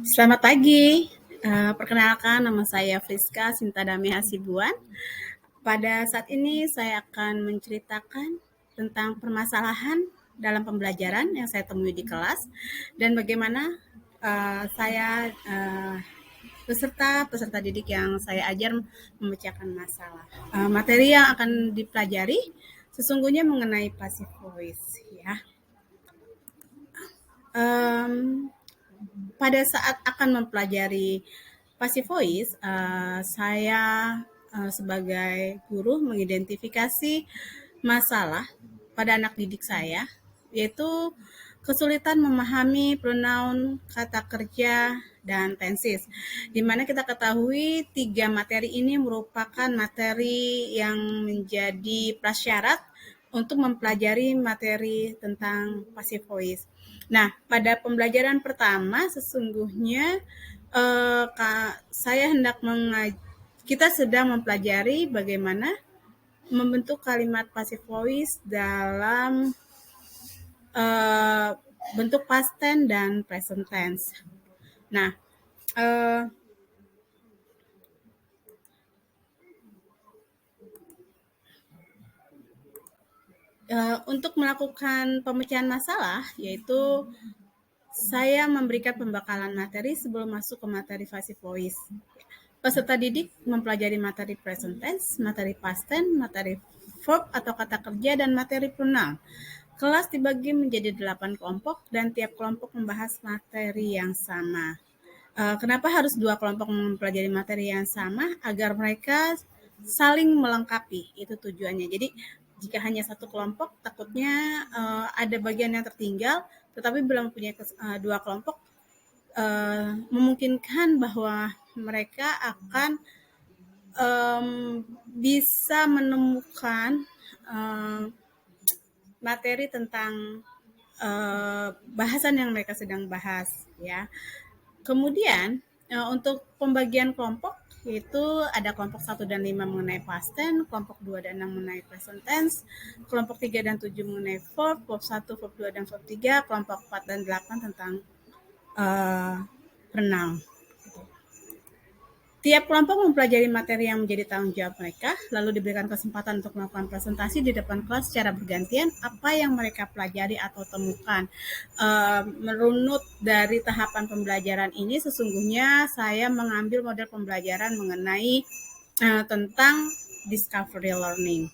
Selamat pagi. Perkenalkan nama saya Friska Sintadami Hasibuan. Pada saat ini saya akan menceritakan tentang permasalahan dalam pembelajaran yang saya temui di kelas dan bagaimana saya peserta didik yang saya ajar memecahkan masalah. Materi yang akan dipelajari sesungguhnya mengenai passive voice, ya. Pada saat akan mempelajari passive voice, saya sebagai guru mengidentifikasi masalah pada anak didik saya, yaitu kesulitan memahami pronoun, kata kerja, dan tenses. Di mana kita ketahui 3 materi ini merupakan materi yang menjadi prasyarat untuk mempelajari materi tentang passive voice. Nah, pada pembelajaran pertama sesungguhnya saya hendak kita sedang mempelajari bagaimana membentuk kalimat passive voice dalam bentuk past tense dan present tense. Nah, untuk melakukan pemecahan masalah, yaitu saya memberikan pembekalan materi sebelum masuk ke materi passive voice. Peserta didik mempelajari materi present tense, materi past tense, materi verb atau kata kerja, dan materi pronoun. Kelas dibagi menjadi 8 kelompok dan tiap kelompok membahas materi yang sama. Kenapa harus 2 kelompok mempelajari materi yang sama? Agar mereka saling melengkapi, itu tujuannya. Jadi jika hanya satu kelompok, takutnya ada bagian yang tertinggal, tetapi bila mempunyai 2 kelompok, memungkinkan bahwa mereka akan bisa menemukan materi tentang bahasan yang mereka sedang bahas, ya. Kemudian untuk pembagian kelompok, yaitu ada kelompok 1 dan 5 mengenai past tense, kelompok 2 dan 6 mengenai present tense, kelompok 3 dan 7 mengenai verb 1, verb 2 dan verb 3, kelompok 4 dan 8 tentang pronoun. Tiap kelompok mempelajari materi yang menjadi tanggung jawab mereka, lalu diberikan kesempatan untuk melakukan presentasi di depan kelas secara bergantian apa yang mereka pelajari atau temukan. Merunut dari tahapan pembelajaran ini, sesungguhnya saya mengambil model pembelajaran mengenai tentang discovery learning.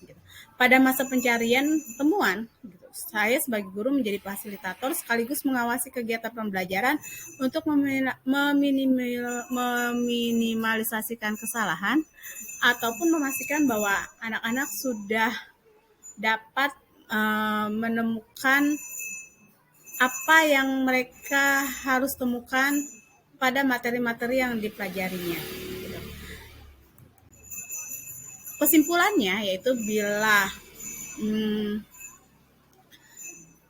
Pada masa pencarian temuan, saya sebagai guru menjadi fasilitator sekaligus mengawasi kegiatan pembelajaran untuk meminimalisasikan kesalahan ataupun memastikan bahwa anak-anak sudah dapat menemukan apa yang mereka harus temukan pada materi-materi yang dipelajarinya. Kesimpulannya yaitu bila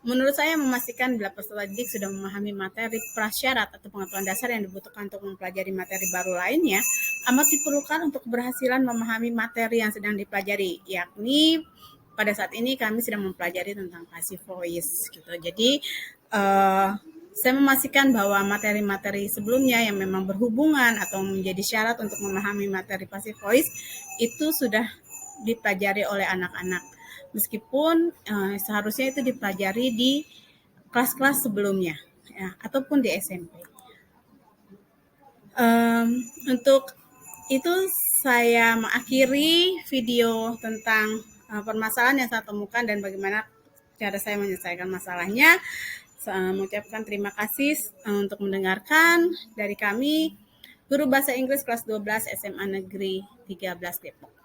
menurut saya memastikan bila peserta didik sudah memahami materi prasyarat atau pengetahuan dasar yang dibutuhkan untuk mempelajari materi baru lainnya, amat diperlukan untuk keberhasilan memahami materi yang sedang dipelajari, yakni pada saat ini kami sedang mempelajari tentang passive voice, gitu. Jadi saya memastikan bahwa materi-materi sebelumnya yang memang berhubungan atau menjadi syarat untuk memahami materi passive voice itu sudah dipelajari oleh anak-anak. Meskipun seharusnya itu dipelajari di kelas-kelas sebelumnya, ya, ataupun di SMP. Untuk itu saya mengakhiri video tentang permasalahan yang saya temukan dan bagaimana cara saya menyelesaikan masalahnya. Saya mengucapkan terima kasih untuk mendengarkan dari kami, Guru Bahasa Inggris kelas 12 SMA Negeri 13 Depok.